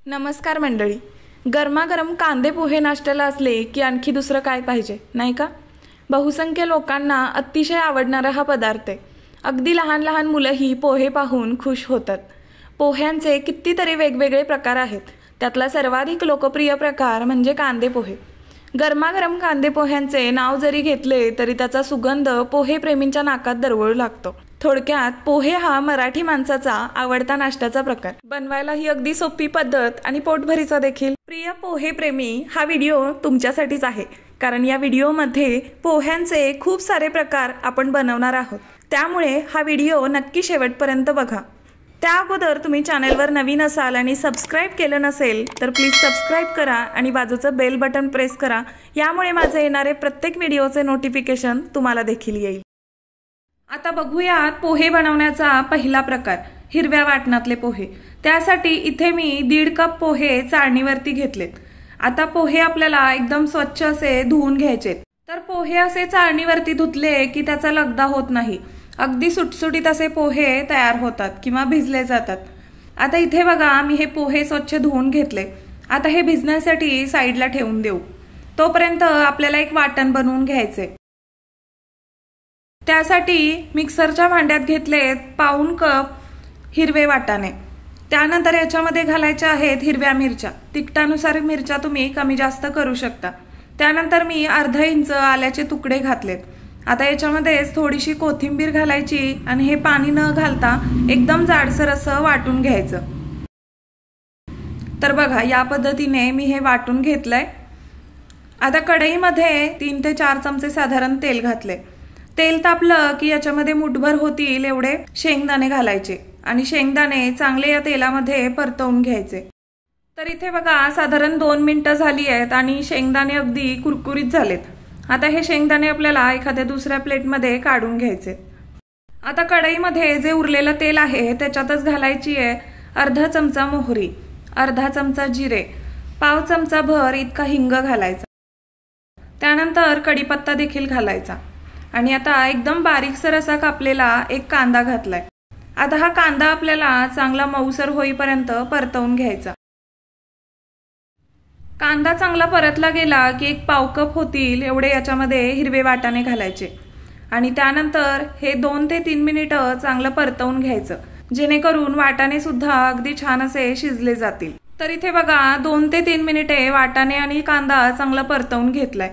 नमस्कार मंडळी. गरमागरम कांदे पोहे नाश्त्याला असले की आणखी दुसरं काय पाहिजे नाही का? बहुसंख्य लोकांना अतिशय आवडणारा हा पदार्थ आहे. अगदी लहान लहान मुलंही पोहे पाहून खुश होतात. पोह्यांचे कितीतरी वेगवेगळे प्रकार आहेत. त्यातला सर्वाधिक लोकप्रिय प्रकार म्हणजे कांदे पोहे. गरमागरम कांदे पोह्यांचे नाव जरी घेतले तरी त्याचा सुगंध पोहे प्रेमींच्या नाकात दरवळू लागतो. थोडक्यात पोहे हा मराठी माणसाचा आवडता नाश्त्याचा प्रकार. बनवायला ही अगदी सोपी पद्धत आणि पोटभरीचा देखील. प्रिय पोहे प्रेमी, हा व्हिडिओ तुमच्यासाठीच आहे, कारण या व्हिडिओमध्ये पोह्यांचे खूप सारे प्रकार आपण बनवणार आहोत. त्यामुळे हा व्हिडिओ नक्की शेवटपर्यंत बघा. त्या अगोदर तुम्ही चॅनलवर नवीन असाल आणि सबस्क्राईब केलं नसेल तर प्लीज सबस्क्राईब करा आणि बाजूचं बेल बटन प्रेस करा. यामुळे माझे येणारे प्रत्येक व्हिडिओचे नोटिफिकेशन तुम्हाला देखील येईल. आता बघूयात पोहे बनवण्याचा पहिला प्रकार, हिरव्या वाटणातले पोहे. त्यासाठी इथे मी 1.5 कप पोहे चाळणीवरती घेतलेत. आता पोहे आपल्याला एकदम स्वच्छ असे धुवून घ्यायचेत. तर पोहे असे चाळणीवरती धुतले की त्याचा लगदा होत नाही. अगदी सुटसुटीत असे पोहे तयार होतात किंवा भिजले जातात. आता इथे बघा, मी हे पोहे स्वच्छ धुवून घेतले. आता हे भिजण्यासाठी साईडला ठेवून देऊ. तोपर्यंत आपल्याला एक वाटण बनवून घ्यायचे. त्यासाठी मिक्सरच्या भांड्यात घेतलेत 1/4 कप हिरवे वाटाणे. त्यानंतर याच्यामध्ये घालायच्या आहेत हिरव्या मिरच्या. तिखटानुसार मिरच्या तुम्ही कमी जास्त करू शकता. त्यानंतर मी अर्धा इंच आल्याचे तुकडे घातलेत. आता याच्यामध्येच थोडीशी कोथिंबीर घालायची आणि हे पाणी न घालता एकदम जाडसर असं वाटून घ्यायचं. तर बघा, या पद्धतीने मी हे वाटून घेतलंय. आता कढईमध्ये 3 ते 4 चमचे साधारण तेल घातले. तेल तापलं की याच्यामध्ये मुठभर होतील एवढे शेंगदाणे घालायचे आणि शेंगदाणे चांगले या तेलामध्ये परतवून घ्यायचे. तर इथे बघा, साधारण 2 मिनिटं झाली आहेत आणि शेंगदाणे अगदी कुरकुरीत झालेत. आता हे शेंगदाणे आपल्याला एखाद्या दुसऱ्या प्लेटमध्ये काढून घ्यायचे. आता कढईमध्ये जे उरलेलं तेल आहे त्याच्यातच घालायची आहे अर्धा चमचा मोहरी, अर्धा चमचा जिरे, 1/2 चमचा भर इतका हिंग घालायचा. त्यानंतर कढीपत्ता देखील घालायचा आणि आता एकदम बारीकसर असा कापलेला एक कांदा घातलाय. आता हा कांदा आपल्याला चांगला मऊसर होईपर्यंत परतवून घ्यायचा. कांदा चांगला परतला गेला की 1/4 कप होतील एवढे याच्यामध्ये हिरवे वाटाणे घालायचे आणि त्यानंतर हे 2 ते 3 मिनिटं चांगलं परतवून घ्यायचं, जेणेकरून वाटाणे सुद्धा अगदी छान असे शिजले जातील. तर इथे बघा, 2 ते 3 मिनिटे वाटाणे आणि कांदा चांगला परतवून घेतलाय.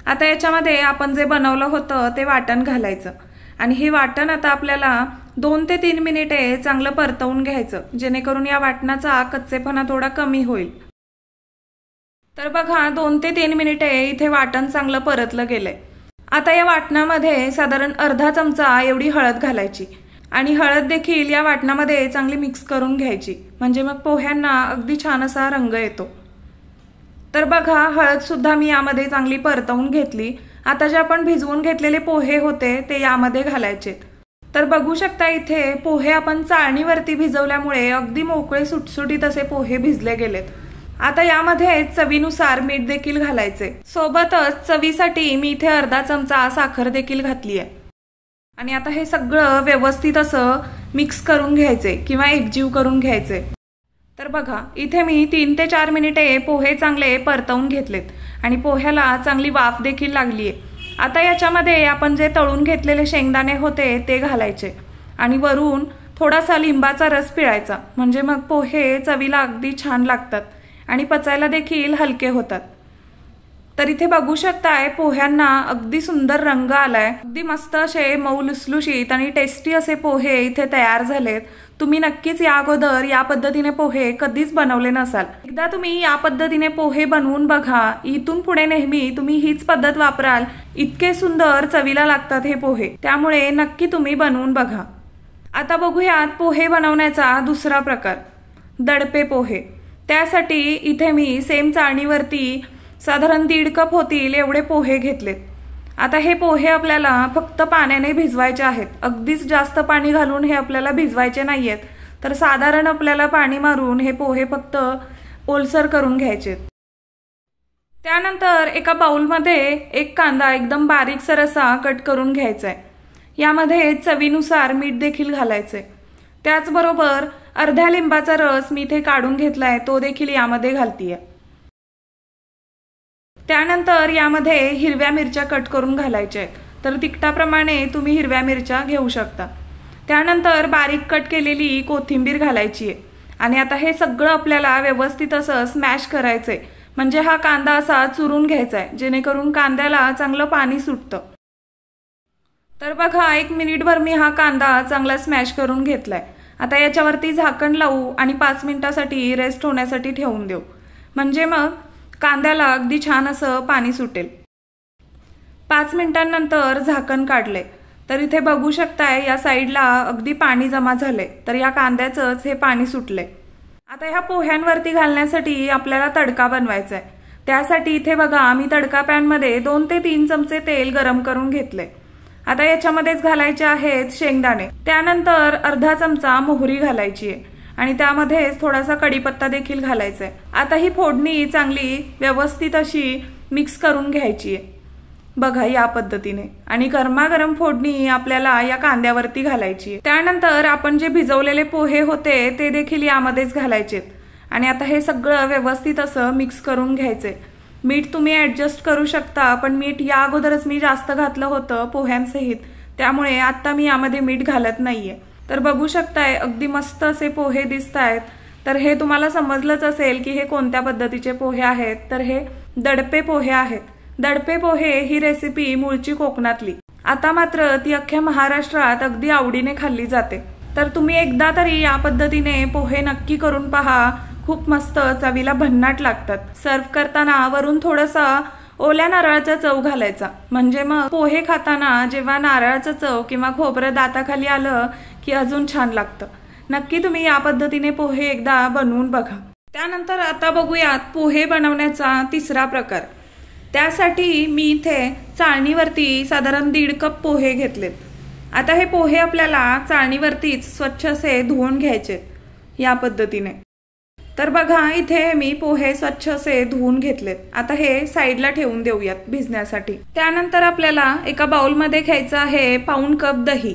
आता याच्यामध्ये आपण जे बनवलं होतं ते वाटण घालायचं आणि हे वाटण आता आपल्याला 2 ते 3 मिनिटे चांगलं परतवून घ्यायचं, जेणेकरून या वाटणाचा कच्चेपणा थोडा कमी होईल. तर बघा, 2 ते 3 मिनिटे इथे वाटण चांगलं परतलं गेलंय. आता या वाटणामध्ये साधारण अर्धा चमचा एवढी हळद घालायची आणि हळद देखील या वाटणामध्ये चांगली मिक्स करून घ्यायची, म्हणजे मग पोह्यांना अगदी छान असा रंग येतो. तर बघा, हळद सुद्धा मी यामध्ये चांगली परतवून घेतली. आता जे आपण भिजवून घेतलेले पोहे होते ते यामध्ये घालायचे. तर बघू शकता, इथे पोहे आपण चाळणीवरती भिजवल्यामुळे अगदी मोकळे सुटसुटीत असे पोहे भिजले गेलेत. आता यामध्ये चवीनुसार मीठ देखील घालायचे. सोबतच चवीसाठी मी इथे अर्धा चमचा साखर देखील घातली आहे आणि आता हे सगळं व्यवस्थित असं मिक्स करून घ्यायचे किंवा एकजीव करून घ्यायचे. तर बघा, इथे मी 3 ते 4 मिनिटे पोहे चांगले परतवून घेतलेत आणि पोह्याला चांगली वाफ देखील लागली आहे. आता याच्यामध्ये आपण जे तळून घेतलेले शेंगदाणे होते ते घालायचे आणि वरून थोडासा लिंबाचा रस पिळायचा, म्हणजे मग पोहे चवीला अगदी छान लागतात आणि पचायला देखील हलके होतात. तर इथे बघू शकताय, पोह्यांना अगदी सुंदर रंग आलाय. अगदी मस्त असे मऊ लुसलुशीत आणि टेस्टी असे पोहे इथे तयार झालेत. तुम्ही नक्कीच या अगोदर या पद्धतीने पोहे कधीच बनवले नसाल. एकदा तुम्ही या पद्धतीने पोहे बनवून बघा. इथून पुढे नेहमी तुम्ही हीच पद्धत वापराल. इतके सुंदर चवीला लागतात हे पोहे, त्यामुळे नक्की तुम्ही बनवून बघा. आता बघूयात पोहे बनवण्याचा दुसरा प्रकार, दडपे पोहे. त्यासाठी इथे मी सेम चाळणीवरती साधारण 1.5 कप होतील एवढे पोहे घेतलेत. आता हे पोहे आपल्याला फक्त पाण्याने भिजवायचे आहेत. अगदीच जास्त पाणी घालून हे आपल्याला भिजवायचे नाहीयेत. तर साधारण आपल्याला पाणी मारून हे पोहे फक्त ओलसर करून घ्यायचे. त्यानंतर एका बाउलमध्ये एक कांदा एकदम बारीकसर असा कट करून घ्यायचा आहे. यामध्ये चवीनुसार मीठ देखील घालायचंय. त्याचबरोबर अर्ध्या लिंबाचा रस मी इथे काढून घेतलाय, तो देखील यामध्ये घालतीये। त्यानंतर यामध्ये हिरव्या मिरच्या कट करून घालायच्या आहेत, तर तिखटाप्रमाणे तुम्ही हिरव्या मिरच्या घेऊ शकता। त्यानंतर बारीक कट केलेली कोथिंबीर घालायची आहे आणि आता हे सगळं आपल्याला व्यवस्थित असं स्मॅश करायचंय, म्हणजे हा कांदा असा चुरून घ्यायचा आहे, जेणेकरून कांद्याला चांगलं पाणी सुटतं। तर बघा 1 मिनिटभर मी हा कांदा चांगला स्मॅश करून घेतलाय। आता याच्यावरती झाकण लावू आणि 5 मिनिटांसाठी रेस्ट होण्यासाठी ठेवून देऊ, म्हणजे मग कांद्याला अगदी छान असं पाणी सुटेल। 5 मिनिटांनंतर झाकण काढले, तर इथे बघू शकताय या साईडला अगदी पाणी जमा झाले, तर या कांद्याचंच हे पाणी सुटले। आता ह्या पोह्यांवरती घालण्यासाठी आपल्याला तडका बनवायचा आहे। त्यासाठी इथे बघा मी तडका पॅनमध्ये 2 ते 3 चमचे तेल गरम करून घेतले। आता याच्यामध्येच घालायचे आहेत शेंगदाणे, त्यानंतर अर्धा चमचा मोहरी घालायची आहे आणि त्यामध्येच थोडासा कढीपत्ता देखील घालायचा आहे। आता ही फोडणी चांगली व्यवस्थित अशी मिक्स करून घ्यायची आहे, बघा या पद्धतीने, आणि गरमागरम फोडणी आपल्याला या कांद्यावरती घालायची आहे। त्यानंतर आपण जे भिजवलेले पोहे होते ते देखील यामध्येच घालायचे आणि आता हे सगळं व्यवस्थित असं मिक्स करून घ्यायचे। मीठ तुम्ही ऍडजस्ट करू शकता, पण मीठ या अगोदरच मी जास्त घातलं होतं पोह्यांसहित, त्यामुळे आता मी यामध्ये मीठ घालत नाहीये। तर बघू शकताय अगदी मस्त असे पोहे दिसतायत। तर हे तुम्हाला समजलंच असेल की हे कोणत्या पद्धतीचे पोहे आहेत, तर हे दडपे पोहे आहेत। दडपे पोहे ही रेसिपी मूळची कोकणातली, आता मात्र ती अख्ख्या महाराष्ट्रात अगदी आवडीने खाल्ली जाते। तर तुम्ही एकदा तरी या पद्धतीने पोहे नक्की करून पहा, खूप मस्त चवीला भन्नाट लागतात। सर्व करताना वरून थोडासा ओल्या नारळाचा चव घालायचा, म्हणजे मग पोहे खाताना जेव्हा नारळाचं चव किंवा खोबरं दाताखाली आलं की अजून छान लागतं। नक्की तुम्ही या पद्धतीने पोहे एकदा बनवून बघा। त्यानंतर आता बघूयात पोहे बनवण्याचा तिसरा प्रकार। त्यासाठी मी इथे चाळणीवरती साधारण 1.5 कप पोहे घेतलेत। आता हे पोहे आपल्याला चाळणीवरतीच स्वच्छ असे धुवून घ्यायचे या पद्धतीने। तर बघा इथे मी पोहे स्वच्छ असे धुवून घेतलेत। आता हे साईडला ठेवून देऊयात भिजण्यासाठी। त्यानंतर आपल्याला एका बाउलमध्ये घ्यायचं आहे 1.5 कप दही,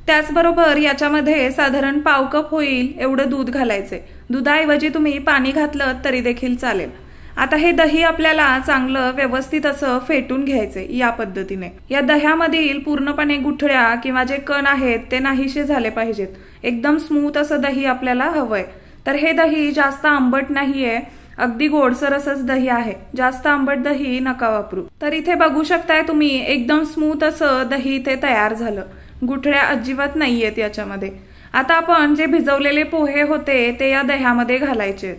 त्याचबरोबर याच्यामध्ये साधारण 1/2 कप होईल एवढं दूध घालायचे। दुधाऐवजी तुम्ही पाणी घातलं तरी देखील चालेल। आता हे दही आपल्याला चांगलं व्यवस्थित असं फेटून घ्यायचे या पद्धतीने। या दह्यामधील पूर्णपणे गुठळ्या किंवा जे कण आहेत ते नाहीसे झाले पाहिजेत, एकदम स्मूथ असं दही आपल्याला हवंय। तर हे दही जास्त आंबट नाहीये, अगदी गोडसर असंच दही आहे, जास्त आंबट दही नका वापरू। तर इथे बघू शकताय तुम्ही एकदम स्मूथ असं दही इथे तयार झालं, गुठळ्या अजिबात नाहीयेत याच्यामध्ये। आता आपण जे भिजवलेले पोहे होते ते या दह्यामध्ये घालायचे।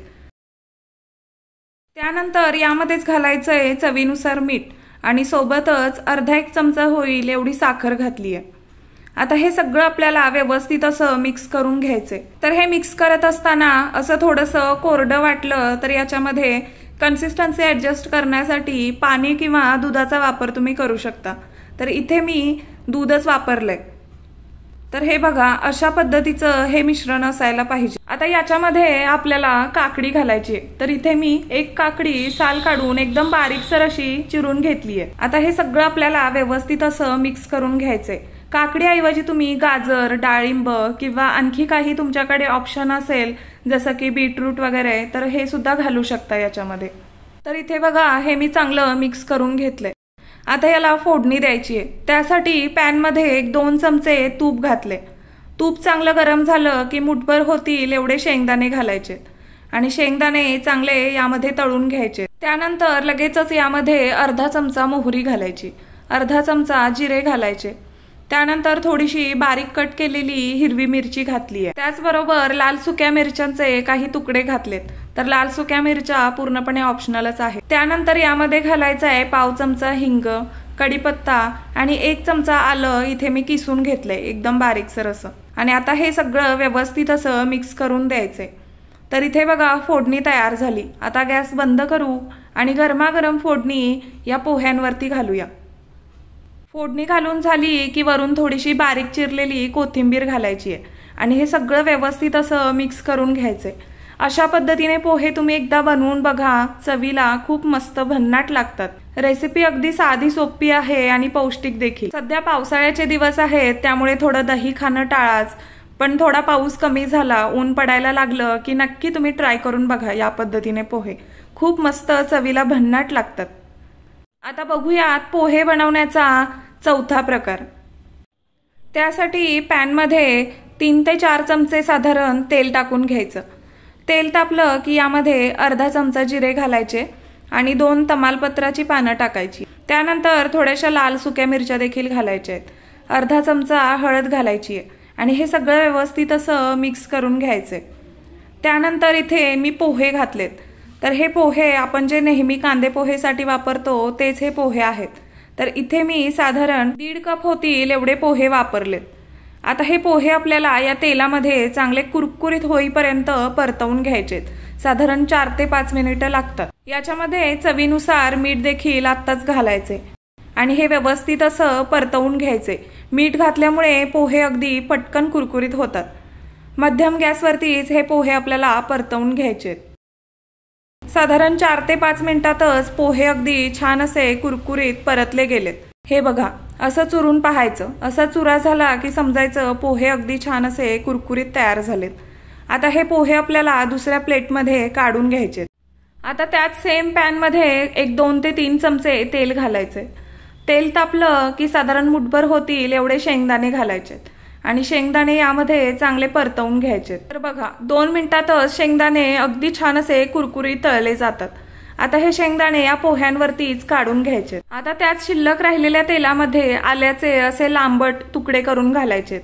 त्यानंतर यामध्येच घालायचंय चवीनुसार मीठ आणि सोबतच अर्धा 1 चमचा होईल एवढी साखर घातली आहे। आता हे सगळं आपल्याला व्यवस्थित असं मिक्स करून घ्यायचंय। तर हे मिक्स करत असताना असं थोडंसं कोरडं वाटलं तर याच्यामध्ये कन्सिस्टन्सी ऍडजस्ट करण्यासाठी पाणी किंवा दुधाचा वापर तुम्ही करू शकता। तर इथे मी दूधच वापरलंय। तर हे बघा अशा पद्धतीचं हे मिश्रण असायला पाहिजे। आता याच्यामध्ये आपल्याला काकडी घालायची आहे। तर इथे मी 1 काकडी साल काढून एकदम बारीकसर अशी चिरून घेतली आहे। आता हे सगळं आपल्याला व्यवस्थित असं मिक्स करून घ्यायचंय। काकडीऐवजी तुम्ही गाजर, डाळिंब किंवा आणखी काही तुमच्याकडे ऑप्शन असेल जसं की बीटरूट वगैरे, तर हे सुद्धा घालू शकता याच्यामध्ये। तर इथे बघा हे मी चांगलं मिक्स करून घेतलंय। आता याला फोडणी द्यायची आहे। त्यासाठी पॅनमध्ये 2 चमचे तूप घातले। तूप चांगलं गरम झालं की मुठभर होतील एवढे शेंगदाणे घालायचे आणि शेंगदाणे चांगले यामध्ये तळून घ्यायचे। त्यानंतर लगेचच यामध्ये अर्धा चमचा मोहरी घालायची, अर्धा चमचा जिरे घालायचे। त्यानंतर थोडीशी बारीक कट केलेली हिरवी मिरची घातली आहे। त्याचबरोबर लाल सुक्या मिरच्यांचे काही तुकडे घातलेत। तर लाल सुक्या मिरच्या पूर्णपणे ऑप्शनलच आहे। त्यानंतर यामध्ये घालायचं आहे 1/2 चमचा हिंग, कढीपत्ता आणि 1 चमचा आलं इथे मी किसून घेतलंय एकदम बारीकसर असं। आणि आता हे सगळं व्यवस्थित असं मिक्स करून द्यायचंय। तर इथे बघा फोडणी तयार झाली। आता गॅस बंद करू आणि गरमागरम फोडणी या पोह्यांवरती घालूया। फोडणी घालून झाली की वरून थोडीशी बारीक चिरलेली कोथिंबीर घालायची आहे आणि हे सगळं व्यवस्थित असं मिक्स करून घ्यायचंय। अशा पद्धतीने पोहे तुम्ही एकदा बनवून बघा, चवीला खूप मस्त भन्नाट लागतात। रेसिपी अगदी साधी सोपी आहे आणि पौष्टिक देखील। सध्या पावसाळ्याचे दिवस आहेत त्यामुळे थोडं दही खाणं टाळाच, पण थोडा पाऊस कमी झाला, ऊन पडायला लागलं की नक्की तुम्ही ट्राय करून बघा या पद्धतीने पोहे. खूप मस्त चवीला भन्नाट लागतात. आता बघूयात पोहे बनवण्याचा चौथा प्रकार. त्यासाठी पॅनमध्ये 3 ते 4 चमचे साधारण तेल टाकून घ्यायचं. तेल तापलं की यामध्ये अर्धा चमचा जिरे घालायचे आणि 2 तमालपत्राची पानं टाकायची. त्यानंतर थोड्याशा लाल सुक्या मिरच्या देखील घालायच्या आहेत. अर्धा चमचा हळद घालायची आहे आणि हे सगळं व्यवस्थित असं मिक्स करून घ्यायचे. त्यानंतर इथे मी पोहे घातलेत. तर हे पोहे आपण जे नेहमी कांदे पोहेसाठी वापरतो तेच हे पोहे आहेत. तर इथे मी साधारण 1.5 कप होतील एवढे पोहे वापरलेत. आता हे पोहे आपल्याला या तेलामध्ये चांगले कुरकुरीत होईपर्यंत परतवून घ्यायचेत. साधारण 4 ते 5 मिनिटं लागतात. याच्यामध्ये चवीनुसार मीठ देखील आत्ताच घालायचे आणि हे व्यवस्थित असं परतवून घ्यायचे. मीठ घातल्यामुळे पोहे अगदी पटकन कुरकुरीत होतात. मध्यम गॅसवरतीच हे पोहे आपल्याला परतवून घ्यायचे. साधारण 4 ते 5 मिनिटातच पोहे अगदी छान असे कुरकुरीत परतले गेलेत. हे बघा, असं चुरून पाहायचं. असा चुरा झाला की समजायचं पोहे अगदी छान असे कुरकुरीत तयार झालेत. आता हे पोहे आपल्याला दुसऱ्या प्लेटमध्ये काढून घ्यायचे. आता त्याच सेम पॅनमध्ये 2 ते 3 चमचे तेल घालायचे. तेल तापलं की साधारण मुठभर होतील एवढे शेंगदाणे घालायचे आणि शेंगदाणे यामध्ये चांगले परतवून घ्यायचे. तर बघा, 2 मिनिटातच शेंगदाणे अगदी छान असे कुरकुरीत तळले जातात. आता हे शेंगदाणे या पोह्यांवरतीच काढून घ्यायचे. आता त्यात शिल्लक राहिलेल्या तेलामध्ये आल्याचे असे लांबट तुकडे करून घालायचे.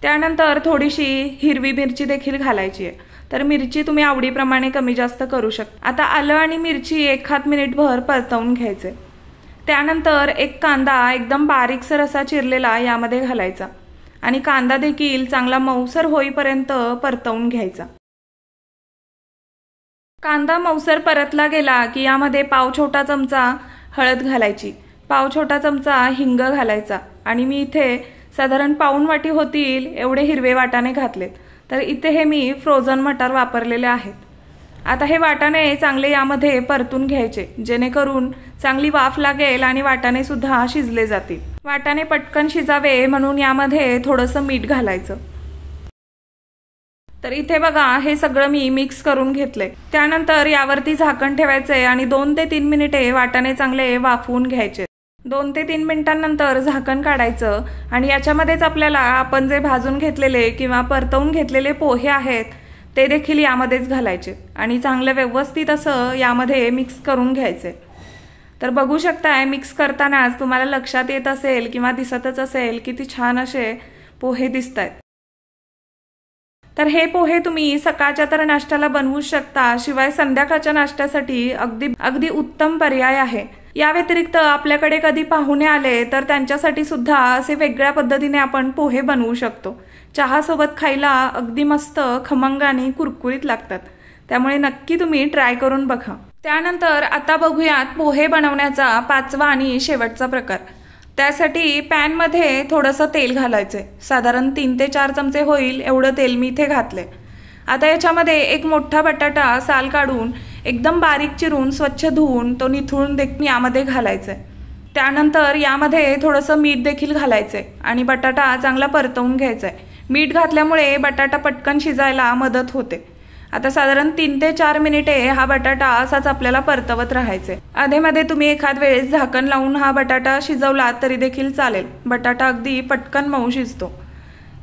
त्यानंतर थोडीशी हिरवी मिरची देखील घालायची आहे. तर मिरची तुम्ही आवडीप्रमाणे कमी जास्त करू शकता. आता आलं आणि मिरची 1 मिनिटभर परतवून घ्यायचे. त्यानंतर एक कांदा एकदम बारीकसर असा चिरलेला यामध्ये घालायचा आणि कांदा देखील चांगला मऊसर होईपर्यंत परतवून घ्यायचा. कांदा मऊसर परतला गेला की यामध्ये पाव छोटा चमचा हळद घालायची, पाव छोटा चमचा हिंग घालायचा आणि मी इथे साधारण पाऊण वाटी होतील एवढे हिरवे वाटाणे घातलेत. तर इथे हे मी फ्रोझन मटार वापरलेले आहेत. आता हे वाटाणे चांगले यामध्ये परतून घ्यायचे जेणेकरून चांगली वाफ लागेल आणि वाटाणे सुद्धा शिजले जातील. वाटाणे पटकन शिजावे म्हणून यामध्ये थोडंसं मीठ घालायचं. तर इथे बघा, हे सगळं मी मिक्स करून घेतलंय. त्यानंतर यावरती झाकण ठेवायचंय आणि 2 ते 3 मिनिटे वाटाणे चांगले वाफवून घ्यायचे. 2 ते 3 मिनिटांनंतर झाकण काढायचं आणि याच्यामध्येच आपल्याला आपण जे भाजून घेतलेले किंवा परतवून घेतलेले पोहे आहेत ते देखील यामध्येच घालायचे आणि चांगलं व्यवस्थित असं यामध्ये मिक्स करून घ्यायचे. तर बघू शकताय, मिक्स करतानाच तुम्हाला लक्षात येत असेल किंवा दिसतच असेल किती छान असे पोहे दिसतायत. तर हे पोहे तुम्ही सकाळच्या तर नाश्त्याला बनवू शकता, शिवाय संध्याकाळच्या नाश्त्यासाठी अगदी उत्तम पर्याय आहे. या व्यतिरिक्त आपल्याकडे कधी पाहुणे आले तर त्यांच्यासाठी सुद्धा असे वेगळ्या पद्धतीने आपण पोहे बनवू शकतो. चहा सोबत खायला अगदी मस्त खमंग आणि कुरकुरीत लागतात. त्यामुळे नक्की तुम्ही ट्राय करून बघा. त्यानंतर आता बघूयात पोहे बनवण्याचा 5वा आणि शेवटचा प्रकार. त्यासाठी पॅनमध्ये थोडंसं तेल घालायचंय. साधारण 3 ते 4 चमचे होईल एवढं तेल मी इथे घातलंय. आता याच्यामध्ये एक मोठा बटाटा साल काढून एकदम बारीक चिरून स्वच्छ धुवून तो निथळून देखील यामध्ये घालायचंय. त्यानंतर यामध्ये थोडंसं मीठ देखील घालायचंय आणि बटाटा चांगला परतवून घ्यायचाय. मीठ घातल्यामुळे बटाटा पटकन शिजायला मदत होते. आता साधारण 3 ते 4 मिनिटे हा बटाटा असाच आपल्याला परतवत राहायचे. आधेमध्ये तुम्ही एखाद वेळेस झाकण लावून हा बटाटा शिजवला तरी देखील चालेल. बटाटा अगदी पटकन मऊ शिजतो.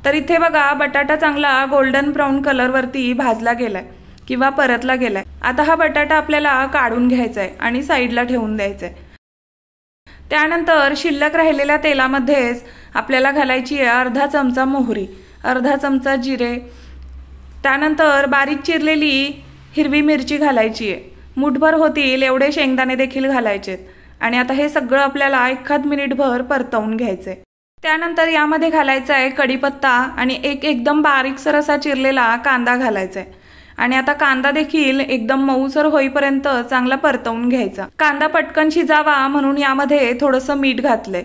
तर इथे बघा, बटाटा चांगला गोल्डन ब्राऊन कलरवरती भाजला गेलाय किंवा परतला गेलाय. आता हा बटाटा आपल्याला काढून घ्यायचा आहे आणि साईडला ठेवून द्यायचा आहे. त्यानंतर शिल्लक राहिलेल्या तेलामध्येच आपल्याला घालायची आहे अर्धा चमचा मोहरी, अर्धा चमचा जिरे, त्यानंतर बारीक चिरलेली हिरवी मिरची घालायची आहे. मुठभर होतील एवढे शेंगदाणे देखील घालायचे आणि आता हे सगळं आपल्याला 1 मिनिटभर परतवून घ्यायचंय. त्यानंतर यामध्ये घालायचा आहे कढीपत्ता आणि एकदम बारीकसर असा चिरलेला कांदा घालायचा आहे आणि आता कांदा देखील एकदम मऊसर होईपर्यंत चांगला परतवून घ्यायचा. कांदा पटकन शिजावा म्हणून यामध्ये थोडंसं मीठ घातलंय.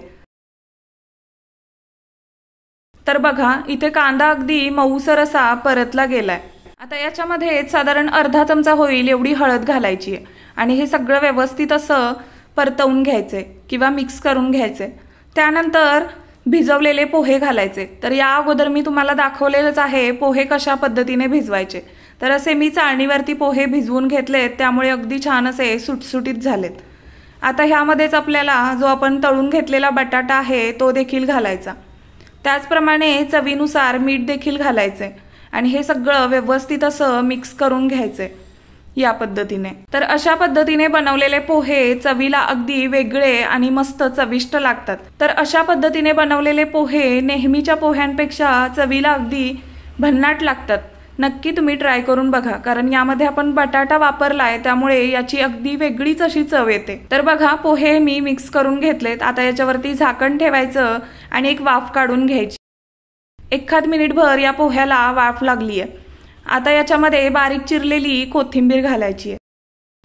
तर बघा, इथे कांदा अगदी मऊसर असा परतला गेलाय. आता याच्यामध्ये साधारण अर्धा चमचा होईल एवढी हळद घालायची आहे आणि हे सगळं व्यवस्थित असं परतवून घ्यायचंय किंवा मिक्स करून घ्यायचंय. त्यानंतर भिजवलेले पोहे घालायचे। तर या अगोदर मी तुम्हाला दाखवलेलंच आहे पोहे कशा पद्धतीने भिजवायचे। तर असे मी चाळणीवरती पोहे भिजवून घेतलेत, त्यामुळे अगदी छान असे सुटसुटीत झालेत। आता ह्यामध्येच आपल्याला जो आपण तळून घेतलेला बटाटा आहे तो देखील घालायचा। त्याचप्रमाणे चवीनुसार मीठ देखील घालायचे आणि हे सगळं व्यवस्थित असं मिक्स करून घ्यायचे या पद्धतीने। तर अशा पद्धतीने बनवलेले पोहे चवीला अगदी वेगळे आणि मस्त चविष्ट लागतात। तर अशा पद्धतीने बनवलेले पोहे नेहमीच्या पोह्यांपेक्षा चवीला अगदी भन्नाट लागतात। नक्की तुम्ही ट्राय करून बघा, कारण यामध्ये आपण बटाटा वापरलाय त्यामुळे याची अगदी वेगळीच अशी चव येते। तर बघा पोहे मी मिक्स करून घेतलेत। आता याच्यावरती झाकण ठेवायचं आणि एक वाफ काढून घ्यायची। 1 मिनिटभर या पोह्याला वाफ लागलीये। आता याच्यामध्ये बारीक चिरलेली कोथिंबीर घालायची आहे।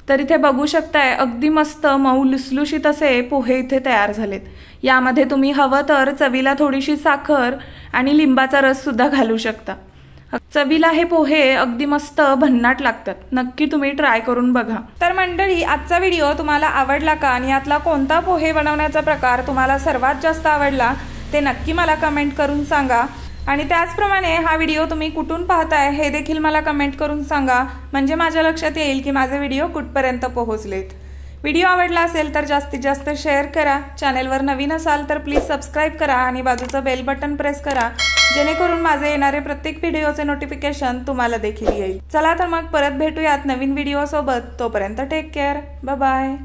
तर इथे बघू शकताय अगदी मस्त मऊ लुसलुशीत असे पोहे इथे तयार झालेत। यामध्ये तुम्ही हवं तर चवीला थोडीशी साखर आणि लिंबाचा रस सुद्धा घालू शकता। चवीला हे पोहे अगदी मस्त भन्नाट लागतात। नक्की तुम्ही ट्राय करून बघा। तर मंडळी, आजचा व्हिडिओ तुम्हाला आवडला का आणि यातला कोणता पोहे बनवण्याचा प्रकार तुम्हाला सर्वात जास्त आवडला ते नक्की मला कमेंट करून सांगा। आणि त्याचप्रमाणे हा व्हिडिओ तुम्ही कुठून पाहताय हे देखील मला कमेंट करून सांगा, म्हणजे माझ्या लक्षात येईल की माझे व्हिडिओ कुठपर्यंत पोहोचलेत। व्हिडिओ आवडला असेल तर जास्तीत जास्त शेअर करा। चॅनलवर नवीन असाल तर प्लीज सबस्क्राईब करा आणि बाजूचं बेल बटन प्रेस करा, जेणेकरून माझे येणारे प्रत्येक व्हिडिओचे नोटिफिकेशन तुम्हाला देखील येईल। चला तर मग परत भेटूयात नवीन व्हिडिओ सोबत। तोपर्यंत टेक केअर, बाय बाय।